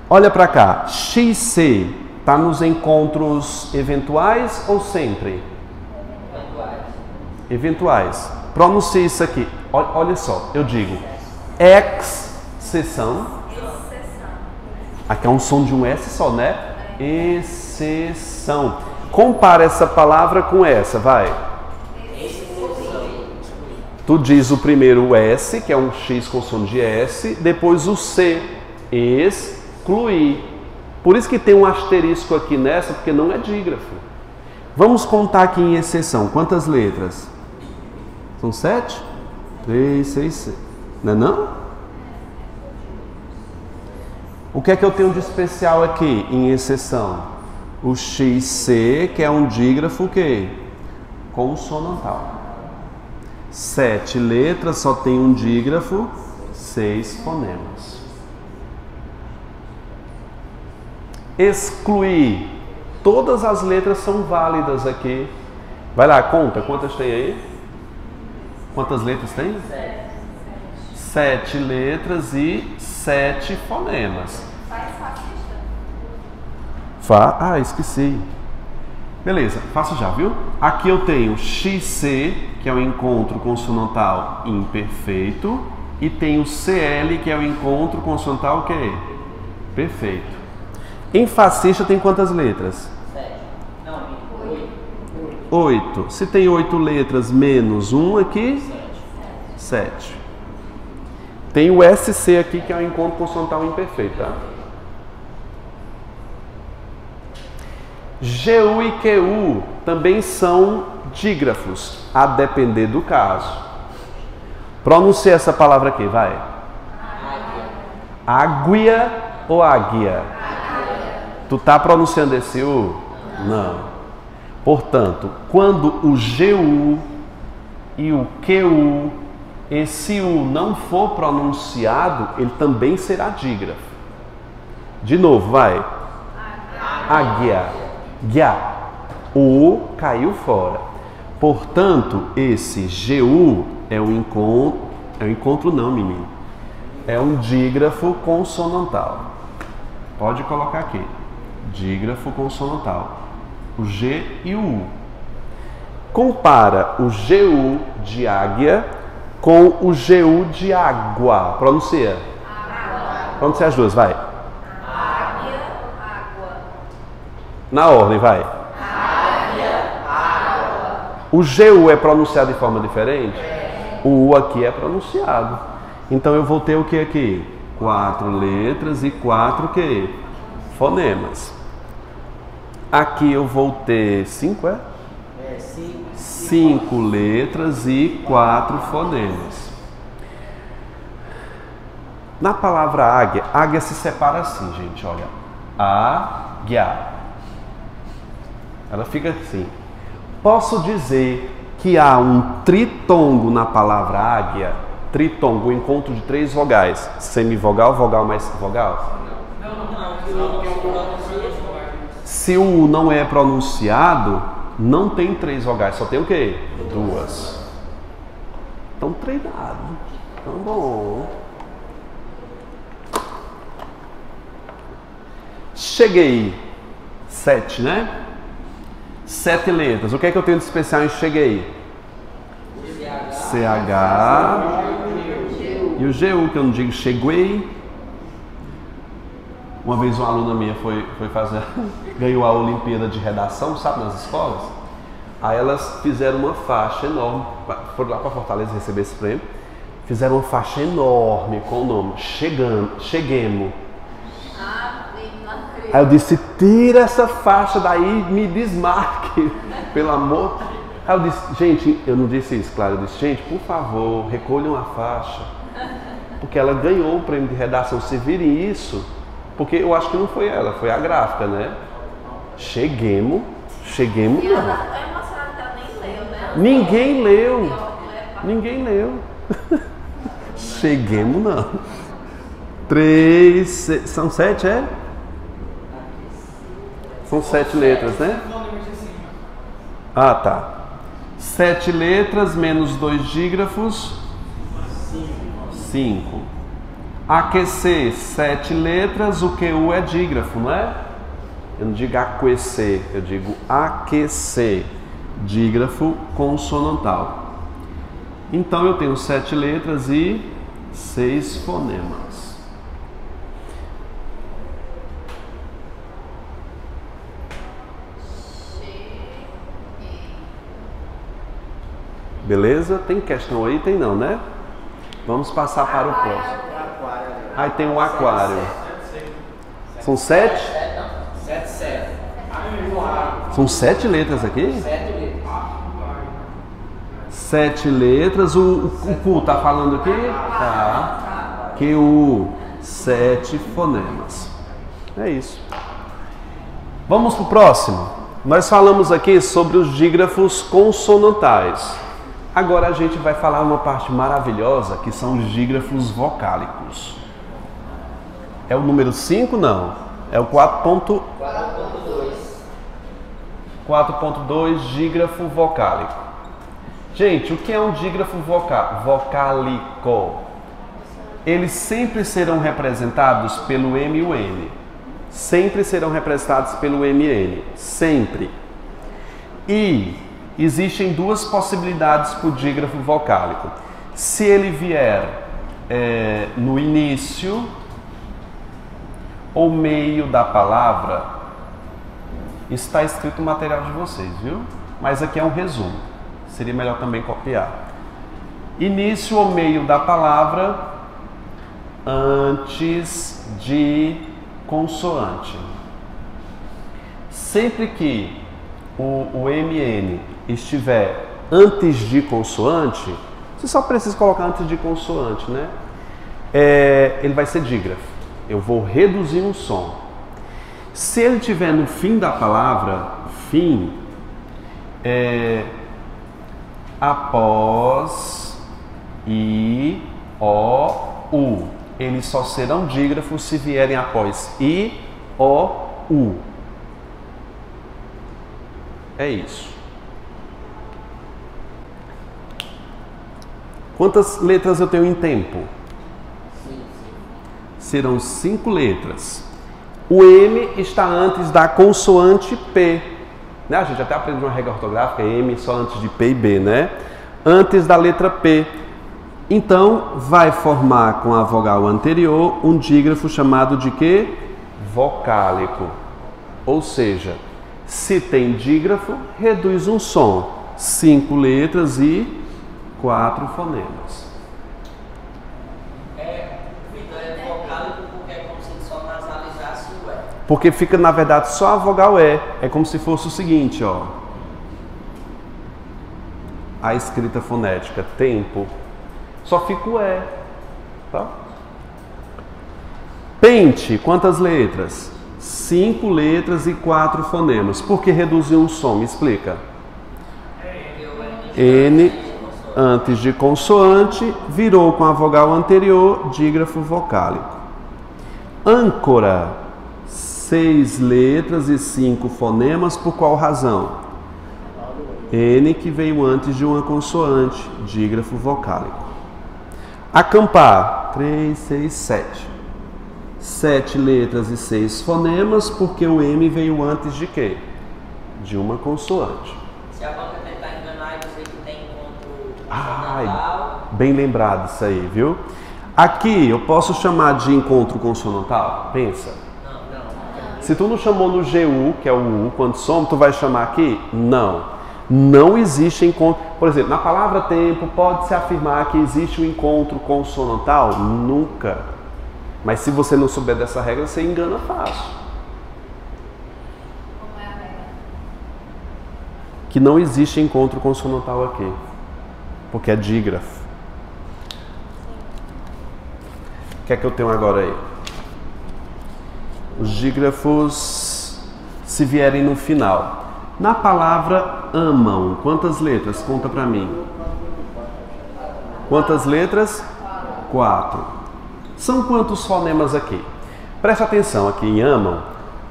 Olha para cá, XC está nos encontros eventuais ou sempre? Eventuais. Pronuncie isso aqui. Olha só, eu digo exceção. Aqui é um som de um S só, né? Exceção. Compara essa palavra com essa, vai. Tu diz o primeiro S, que é um X com som de S, depois o C, excluir. Por isso que tem um asterisco aqui nessa, porque não é dígrafo. Vamos contar aqui em exceção. Quantas letras? São 7? 3, 6, 7. Não é não? O que é que eu tenho de especial aqui em exceção? O XC, que é um dígrafo o quê? Consonantal. 7 letras, só tem um dígrafo, 6 fonemas. Excluir. Todas as letras são válidas aqui. Vai lá, conta. Quantas tem aí? Quantas letras tem? 7 letras e 7 fonemas. Esqueci. Beleza, faço já, viu? Aqui eu tenho XC, que é o encontro consonantal imperfeito, e tenho CL, que é o encontro consonantal o quê? Perfeito. Em fascista tem quantas letras? 8. Se tem 8 letras menos 1 aqui? 7. Tem o SC aqui, que é o encontro consonantal imperfeito, tá? GU e QU também são dígrafos, a depender do caso. Pronuncia essa palavra aqui, vai. Águia ou águia? Tu tá pronunciando esse U? Não. Portanto, quando o GU e o QU, esse U não for pronunciado, ele também será dígrafo. De novo, vai. Águia. Guia. O U caiu fora. Portanto, esse GU é um encontro não, menino. É um dígrafo consonantal. Pode colocar aqui. Dígrafo consonantal. O G e o U. Compara o GU de águia com o GU de água. Pronuncia. Pronuncia as duas, vai. Águia, água. Na ordem, vai. Águia, água. O GU é pronunciado de forma diferente? O U aqui é pronunciado. Então eu vou ter o que aqui? 4 letras e 4 que? Fonemas. Aqui eu vou ter 5, é? 5 letras e 4 fonemas. Na palavra águia, águia se separa assim, gente, olha. Águia. Ela fica assim. Posso dizer que há um tritongo na palavra águia? Tritongo, o encontro de 3 vogais. Semivogal, vogal mais vogal? Se o U não é pronunciado, não tem 3 vogais, só tem o quê? 2. Estão treinados. Então, bom. Cheguei. 7, né? 7 letras. O que é que eu tenho de especial em cheguei? CH. E o GU, que eu não digo cheguei. Uma vez uma aluna minha foi fazer, ganhou a Olimpíada de Redação, sabe, nas escolas. Aí elas fizeram uma faixa enorme, foram lá para Fortaleza receber esse prêmio, fizeram uma faixa enorme com o nome Cheguemo. Aí eu disse, tira essa faixa daí, me desmarque, pelo amor. Aí eu disse, gente, eu não disse isso, claro, eu disse, gente, por favor, recolham a faixa, porque ela ganhou o prêmio de redação, se virem isso, porque eu acho que não foi ela, foi a gráfica, né? Cheguemo não. Ninguém leu. Ninguém leu. Cheguemo não. 3, são 7, é? São 7 letras, né? Ah, tá. 7 letras menos 2 dígrafos. 5. Aquecer, 7 letras, o QU é dígrafo, não é? Eu não digo aquecer, eu digo aquecer. Dígrafo consonantal. Então eu tenho 7 letras e 6 fonemas. Beleza? Tem questão aí? Tem não, né? Vamos passar para o próximo. Aí tem um aquário. São 7? 7. São 7 letras aqui? 7 letras. 7 letras. O Cu tá falando aqui? Tá. Que o 7 fonemas. É isso. Vamos pro próximo. Nós falamos aqui sobre os dígrafos consonantais. Agora a gente vai falar uma parte maravilhosa que são os dígrafos vocálicos. É o número 5? Não. É o 4.2. 4.2, dígrafo vocálico. Gente, o que é um dígrafo vocálico? Eles sempre serão representados pelo M e o N. Sempre serão representados pelo M e N. Sempre. E existem 2 possibilidades para o dígrafo vocálico. Se ele vier no início ou meio da palavra, está escrito no material de vocês, viu? Mas aqui é um resumo. Seria melhor também copiar. Início ou meio da palavra antes de consoante. Sempre que o MN estiver antes de consoante, você só precisa colocar antes de consoante, né? Ele vai ser dígrafo. Eu vou reduzir um som. Se ele estiver no fim da palavra, fim, após, i, o, u. Eles só serão dígrafos se vierem após i, o, u. É isso. Quantas letras eu tenho em tempo? Serão 5 letras. O M está antes da consoante P. Né? A gente até aprende uma regra ortográfica, M só antes de P e B, né? Antes da letra P. Então, vai formar com a vogal anterior um dígrafo chamado de quê? Vocálico. Ou seja, se tem dígrafo, reduz um som. 5 letras e 4 fonemas. Porque fica, na verdade, só a vogal E. É como se fosse o seguinte, ó. A escrita fonética, tempo, só fica o E. Tá? Pente, quantas letras? 5 letras e 4 fonemas. Por que reduziu um som? Me explica. N, antes de consoante, virou com a vogal anterior, dígrafo vocálico. Âncora. 6 letras e 5 fonemas, por qual razão? N que veio antes de uma consoante, dígrafo vocálico. Acampar, 3, 6, 7. 7 letras e 6 fonemas, porque o M veio antes de quê? De uma consoante. Se a banca tentar enganar e dizer que tem encontro consonantal... Bem lembrado isso aí, viu? Aqui eu posso chamar de encontro consonantal? Pensa. Não. Se tu não chamou no GU, que é o U, quando soma, tu vai chamar aqui? Não. Não existe encontro. Por exemplo, na palavra tempo, pode-se afirmar que existe um encontro consonantal? Nunca. Mas se você não souber dessa regra, você engana fácil. Como é a regra? Que não existe encontro consonantal aqui. Porque é dígrafo. O que é que eu tenho agora aí? Os dígrafos, se vierem no final. Na palavra amam, quantas letras? Conta pra mim. Quantas letras? 4. São quantos fonemas aqui? Presta atenção aqui em amam.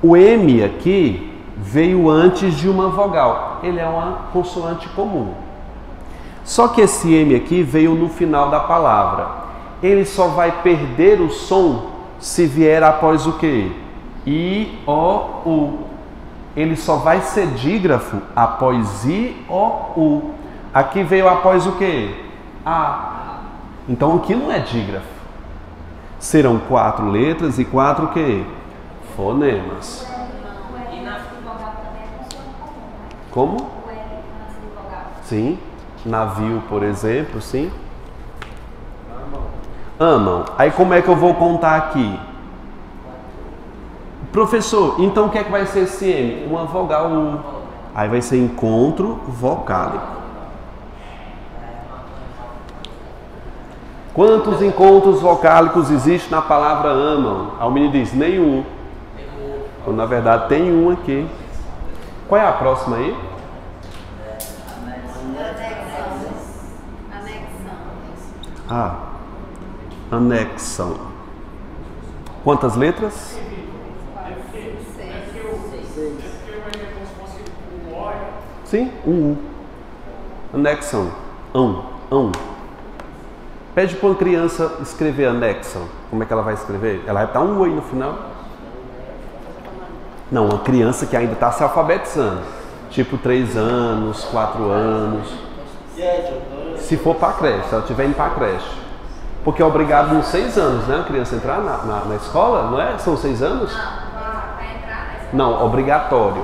O M aqui veio antes de uma vogal. Ele é uma consoante comum. Só que esse M aqui veio no final da palavra. Ele só vai perder o som se vier após o quê? I, O, U. Ele só vai ser dígrafo após I, O, U. Aqui veio após o quê? A. Então aqui não é dígrafo. Serão 4 letras e 4 o quê? Fonemas. O L antes de vogal também é consoante comum, né? Como? O L antes de vogal. Sim. Navio, por exemplo, sim. Amam. Aí como é que eu vou contar aqui? Professor, então o que é que vai ser esse M? Uma vogal U. Aí vai ser encontro vocálico. Quantos encontros vocálicos existem na palavra amam? Aí o menino diz, nenhum. Quando na verdade tem um aqui. Qual é a próxima aí? Ah, anexão. Quantas letras? Sim, U. Anexão. Pede para uma criança escrever anexão. Como é que ela vai escrever? Ela vai botar um U aí no final? Não, uma criança que ainda está se alfabetizando. Tipo 3 anos, 4 anos. Se for para a creche, se ela estiver indo para a creche. Porque é obrigado nos 6 anos, né? A criança entrar na escola, não é? São 6 anos? Não, obrigatório.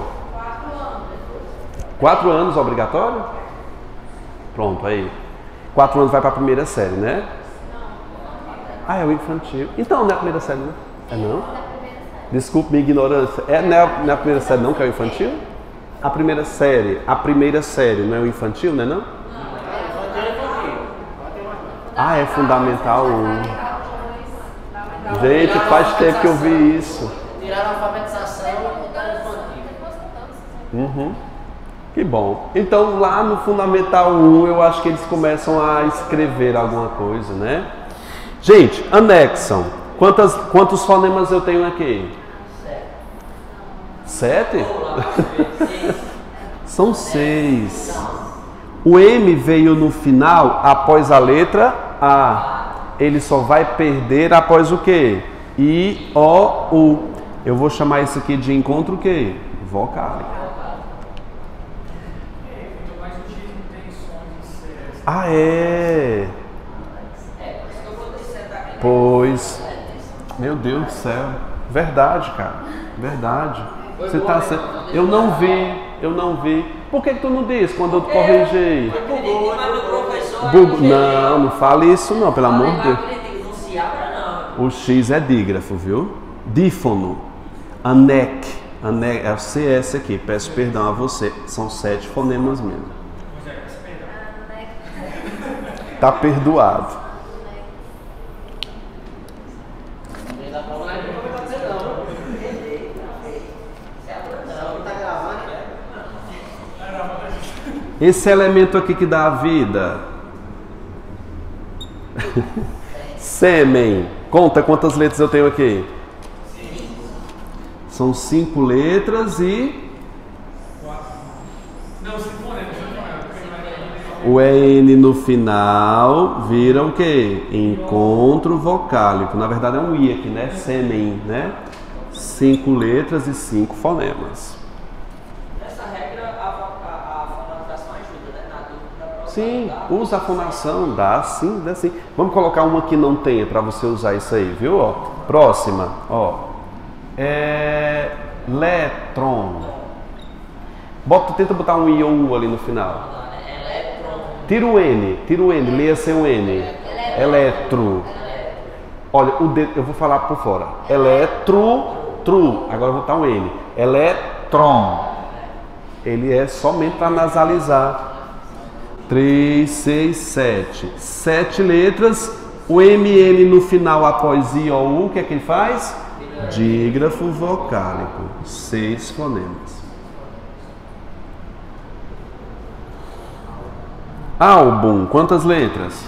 4 anos obrigatório? Pronto, aí. 4 anos vai para a primeira série, né? Ah, é o infantil. Então, não é a primeira série, né? É não? Desculpe minha ignorância. Não é a primeira série não, que é o infantil? A primeira série não é o infantil, né não? Ah, é fundamental 1. Gente, faz tempo que eu vi isso. Tiraram a alfabetização e botaram infantil. Que bom. Então lá no Fundamental 1 eu acho que eles começam a escrever alguma coisa, né? Gente, anexam. Quantos fonemas eu tenho aqui? 7? São 6. O M veio no final após a letra A. Ele só vai perder após o quê? I, O, U. Eu vou chamar isso aqui de encontro o quê? Vocálico. Ah, é? Pois. Meu Deus do céu. Verdade, cara. Verdade. Você tá certo. Eu não vi. Por que tu não disse quando eu te corrigi? Não fale isso não, pelo amor de Deus. O X é dígrafo, viu? Dífono. Anec. É o CS aqui. Peço perdão a você. São 7 fonemas mesmo. Tá perdoado. Esse elemento aqui que dá a vida. Sêmen. Conta quantas letras eu tenho aqui. São 5 letras e... Não, sinfonemas. O EN no final vira o quê? Encontro vocálico. Na verdade é um I aqui, né? Sêmen, né? 5 letras e 5 fonemas. Nessa regra, a fonetização ajuda, né? Na dúvida, Sim, usa a fonação, dá sim. Vamos colocar uma que não tenha para você usar isso aí, viu? Ó, próxima, ó. Elétron. Tenta botar um I ou U ali no final. Tira o N, leia sem o N. Eletro. Olha, o D, eu vou falar por fora. Eletro. Agora eu vou botar um N. Elétron. Ele é somente para nasalizar. 3, 6, 7. 7 letras. O MN no final após I ou U, o que é que ele faz? Dígrafo vocálico. 6 fonemas. Álbum, quantas letras?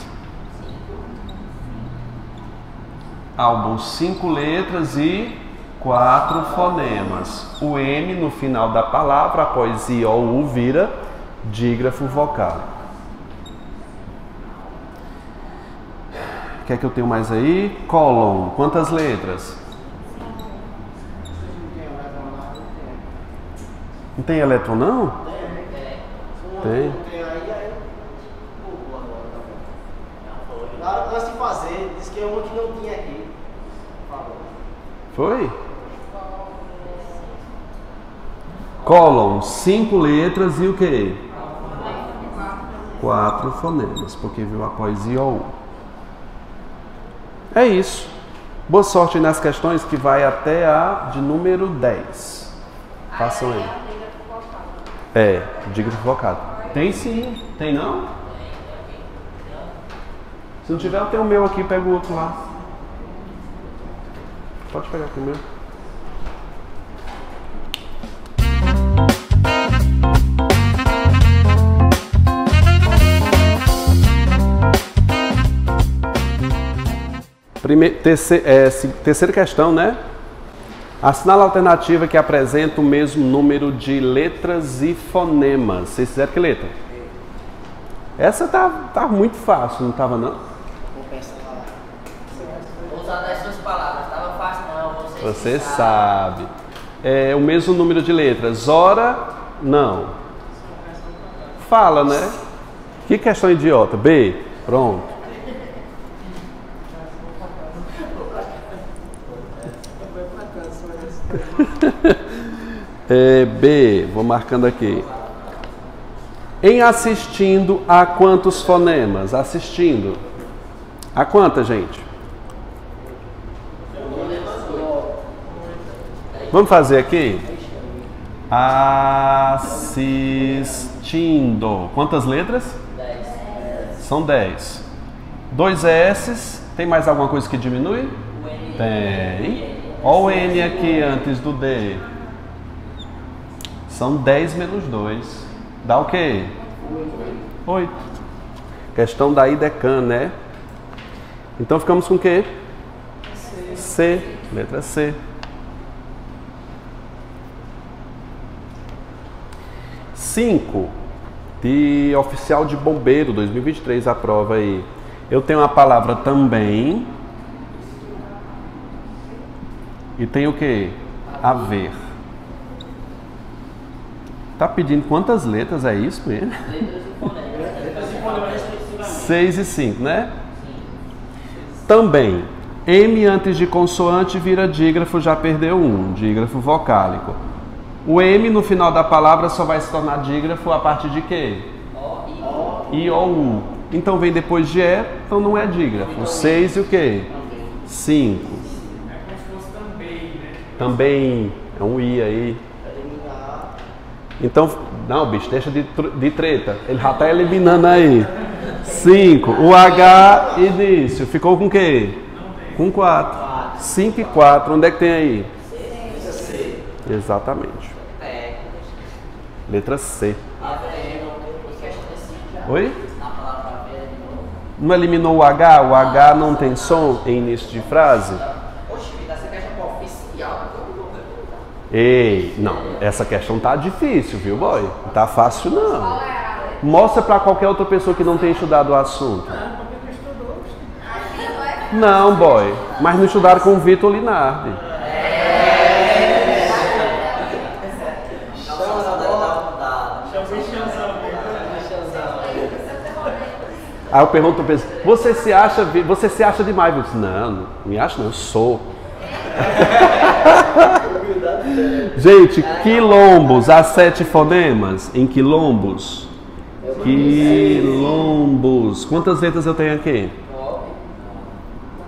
Álbum, 5 letras e 4 fonemas. O M no final da palavra, após I ou U, vira dígrafo vocálico. O que é que eu tenho mais aí? Cólon, quantas letras? Não tem elétron, não? Tem. Antes de fazer, disse que é uma que não tinha aqui. Foi? Cólon, 5 letras e o quê? 4 fonemas, porque viu após I ou U. É isso. Boa sorte nas questões que vai até a de número 10. Façam aí. Dígrafo vocálico. Tem sim, tem não? Se não tiver, eu tenho o meu aqui, pego o outro lá. Pode pegar aqui o meu. Terceira questão, né? Assinala a alternativa que apresenta o mesmo número de letras e fonemas. Vocês fizeram que letra? Essa tá muito fácil, não estava não? Vou usar das suas palavras, estava fácil não. Você sabe. É o mesmo número de letras. Ora, não. Fala, né? Que questão idiota. B, pronto. B, vou marcando aqui. Em assistindo a quantos fonemas? Assistindo. A quantas, gente? Vamos fazer aqui? Assistindo. Quantas letras? 10. São 10. 2 S. Tem mais alguma coisa que diminui? Tem. Olha o N aqui antes do D. São 10 menos 2. Dá o quê? 8. Questão da IDECAN, né? Então ficamos com o quê? C. Letra C. 5. De oficial de bombeiro 2023, a prova aí. Eu tenho a palavra também. E tem o quê? Haver. Tá pedindo quantas letras? É isso mesmo? 6 e 5, né? Também. M antes de consoante vira dígrafo, já perdeu um. Dígrafo vocálico. O M no final da palavra só vai se tornar dígrafo a partir de quê? I ou U. Então vem depois de E, então não é dígrafo. 6 e o quê? 5. É como se fosse também, né? Também é um I aí. Então, não, bicho, deixa de treta. Ele já está eliminando aí. 5. O H início. Ficou com o quê? Com 4. 5 e 4. Onde é que tem aí? C. Exatamente. Letra C. Oi? Não eliminou o H? O H não tem som em início de frase? Ei, não, essa questão tá difícil, viu, boy? Não tá fácil, não. Mostra para qualquer outra pessoa que não tenha estudado o assunto. Não, boy, mas não estudaram com o Vitor Linardi. Aí eu pergunto para ele, você se acha demais? Eu disse, não me acho não, eu sou. Gente, quilombos, há 7 fonemas em quilombos. Quilombos. Quantas letras eu tenho aqui?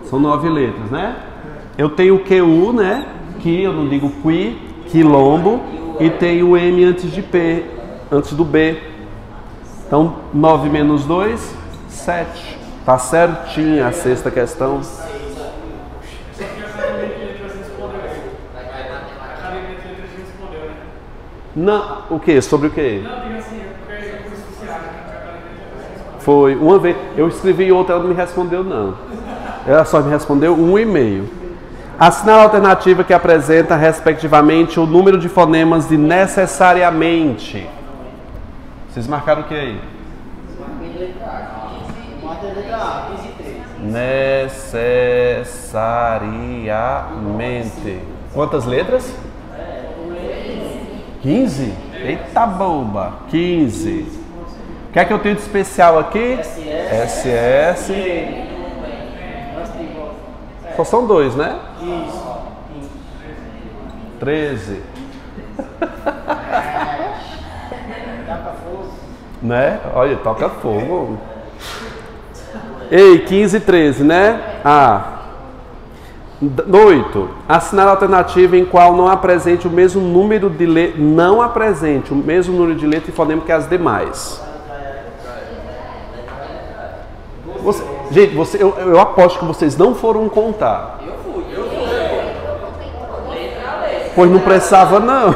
São 9 letras, né? Eu tenho o QU, né? Que eu não digo qui, quilombo. E tenho o M antes de P, antes do B. Então, 9 menos 2, 7. Tá certinha a 6ª questão. Não, o que? Sobre o que? Foi uma vez, eu escrevi outra, ela não me respondeu não. Ela só me respondeu 1 e-mail. Assinale a alternativa que apresenta, respectivamente, o número de fonemas de necessariamente. Vocês marcaram o que aí? Necessariamente. Quantas letras? 15? Eita boba! 15. O que é que eu tenho de especial aqui? SS. Só são 2, né? 13. Né? Olha, toca fogo. Ei, 15 e 13, né? 8. Assinale a alternativa em qual não apresente o mesmo número de letras. Não apresente o mesmo número de letras e fonema que as demais. Gente, eu aposto que vocês não foram contar. Eu fui. Pois não precisava, não.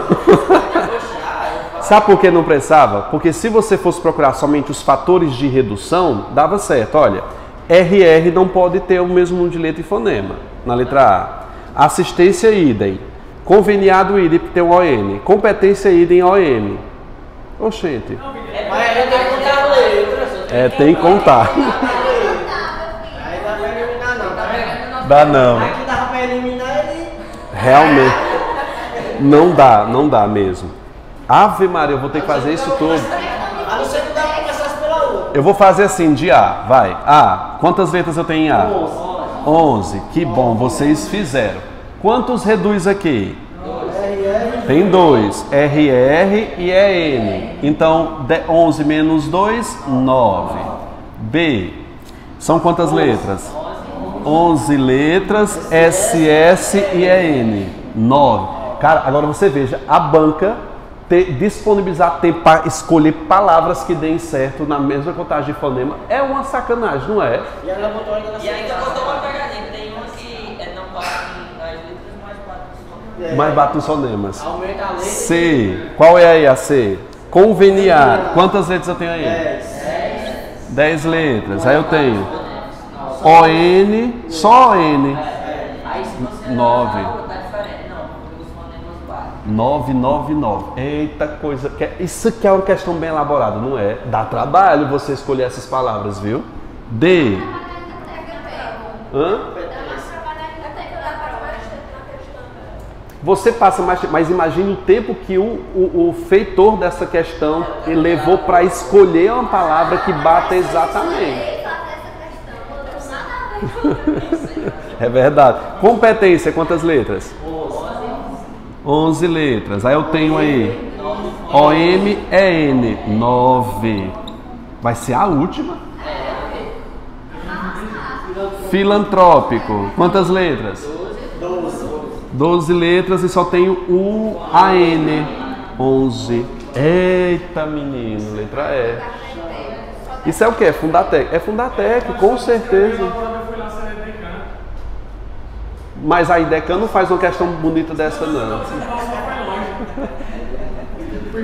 Sabe por que não precisava? Porque se você fosse procurar somente os fatores de redução, dava certo. Olha, RR não pode ter o mesmo número de letra e fonema, na letra A. Assistência idem. Conveniado idem, porque tem um ON. Competência idem, OM. Oxente. Mas eu tenho que contar letras. Tem que contar. Aí dá pra eliminar não, tá vendo? Dá não. Aqui dava pra eliminar ele. Realmente. Não dá mesmo. Ave Maria, eu vou ter que fazer isso tudo. A não ser que dá pra começar pela outra. Eu vou fazer assim, de A, vai. A, quantas letras eu tenho em A? 11. Que bom, vocês fizeram. Quantos reduz aqui? Tem 2. RR e EN. Então, 11 menos 2, 9. B, são quantas letras? 11 letras, SS e EN. 9. Cara, agora você veja, a banca disponibilizar tempo para escolher palavras que deem certo na mesma contagem de fonema é uma sacanagem, não é? E ela botou ainda na E ainda botou uma pegadinha. Tem uma que não bate as letras, mas bate os fonemas. Mas bate os fonemas. Aumenta a letra. C, qual é aí a C? Conveniar. Quantas letras eu tenho aí? 10 letras. Aí eu tenho ON, só ON. Aí se você 9. tá diferente. Não, porque os fonemas batem. 999. Eita coisa. Isso aqui é uma questão bem elaborada, não é? Dá trabalho você escolher essas palavras, viu? D. Hã? Você passa mais tempo, mas imagine o tempo que o feitor dessa questão levou para escolher uma palavra que bata exatamente. É verdade. Competência, quantas letras? 11 letras. Aí eu tenho aí OM, EN, 9. Vai ser a última? Filantrópico. Quantas letras? 12 letras e só tenho o AN. 11. Eita, menino, letra E. Isso é o que? Fundatec. É Fundatec, com certeza. Mas a IDECAN não faz uma questão bonita dessa, não.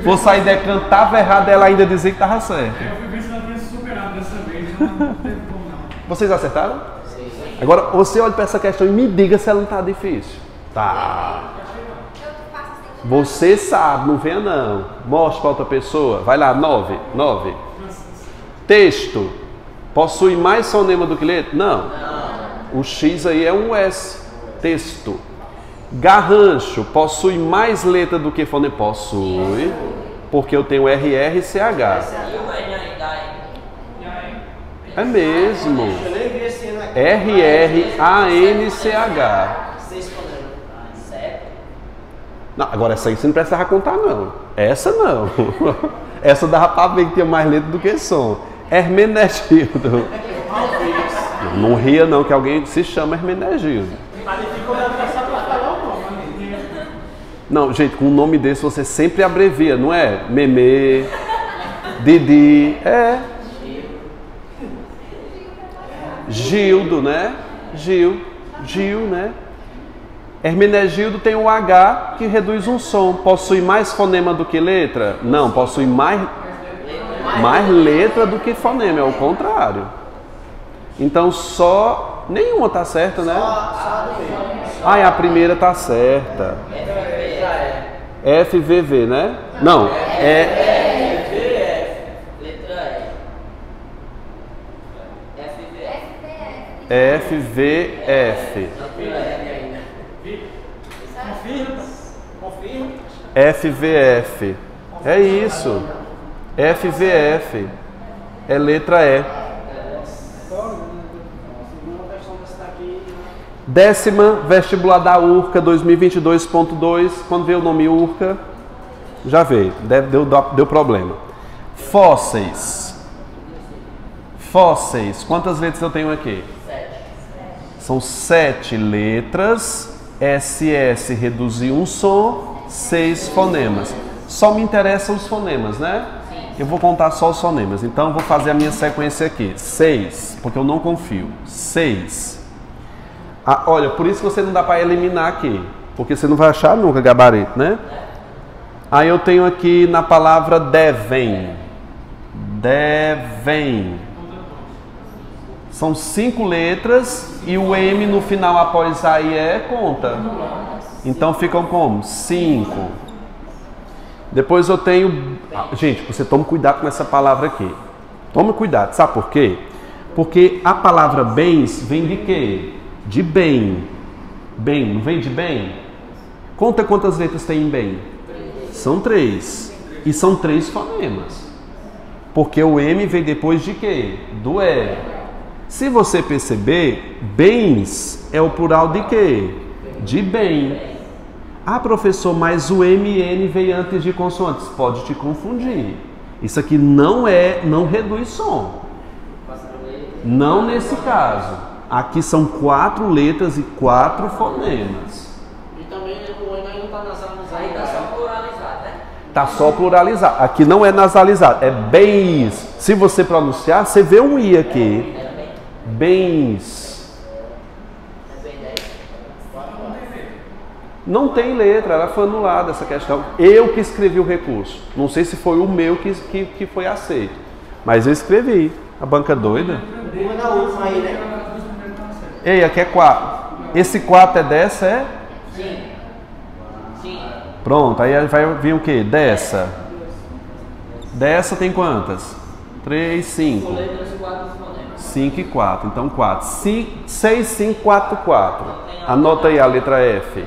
Fosse a IDECAN estava errada, ela ainda dizia que estava certo. Eu fui ver se ela tinha superado dessa vez, não teve como não. Vocês acertaram? Sim. Agora, você olha para essa questão e me diga se ela não está difícil. Tá. Você sabe, não venha não. Mostre para outra pessoa. Vai lá, 9. Texto. Possui mais fonema do que letra? Não. O X aí é um S. Texto. Garrancho. Possui mais letra do que fonema? Possui. Porque eu tenho RR e CH. É mesmo. Eu nem vi esse ano aqui. RRANCH. 6 fonemas. Certo. Não, agora essa aí você não precisava contar não. Essa não. Essa dava pra ver que tinha mais letra do que som. Hermenegildo. Não ria não, que alguém se chama Hermenegildo. A dificuldade é só pra falar o nome, né? Não, gente, com um nome desse você sempre abrevia, não é? Memê, Didi, Gildo, né? Gil, né? Hermenegildo tem um H que reduz um som. Possui mais fonema do que letra? Não, possui mais letra do que fonema, é o contrário. Então só nenhuma tá certa, né? Ah, e a primeira tá certa. FVV, né? Não, FVF. Confirma. FVF. É isso. FVF. É letra E. Décima vestibular da URCA 2022.2. Quando veio o nome URCA, já veio. Deu problema. Fósseis. Fósseis. Quantas letras eu tenho aqui? 7. São 7 letras. SS reduzir um som, 6 fonemas. Só me interessam os fonemas, né? Eu vou contar só os fonemas. Então eu vou fazer a minha sequência aqui. 6, porque eu não confio. 6. Ah, olha, por isso que você não dá para eliminar aqui. Porque você não vai achar nunca gabarito, né? Aí eu tenho aqui na palavra devem. Devem. São 5 letras e o M no final após a IE conta. Então ficam como? 5. Depois eu tenho... Gente, você tome cuidado com essa palavra aqui. Tome cuidado, sabe por quê? Porque a palavra bens vem de quê? De bem. Bem, não vem de bem? Conta quantas letras tem em bem. São 3. E são 3 fonemas. Porque o M vem depois de quê? Do E. Se você perceber, bens é o plural de quê? De bem. Ah, professor, mas o MN veio antes de consoantes. Pode te confundir. Isso aqui não reduz som. Não nesse caso. Aqui são 4 letras e 4 fonemas. E também o N aí não está nasalizado. Aí está só pluralizado, né? Está só pluralizado. Aqui não é nasalizado, é bens. Se você pronunciar, você vê um I aqui. Bens. Não tem letra, ela foi anulada essa questão. Eu que escrevi o recurso. Não sei se foi o meu que foi aceito. Mas eu escrevi. A banca doida. Ei, aqui é 4. Esse 4 é dessa, é? Sim. Sim. Pronto, aí vai vir o quê? Dessa. Dessa tem quantas? 3, 5. 5 e 4. Então 4. 6, 5, 4, 4. Anota aí a letra F.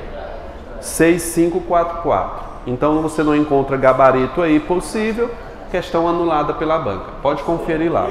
6, 5, 4, 4. Então você não encontra gabarito aí possível. Questão anulada pela banca. Pode conferir lá.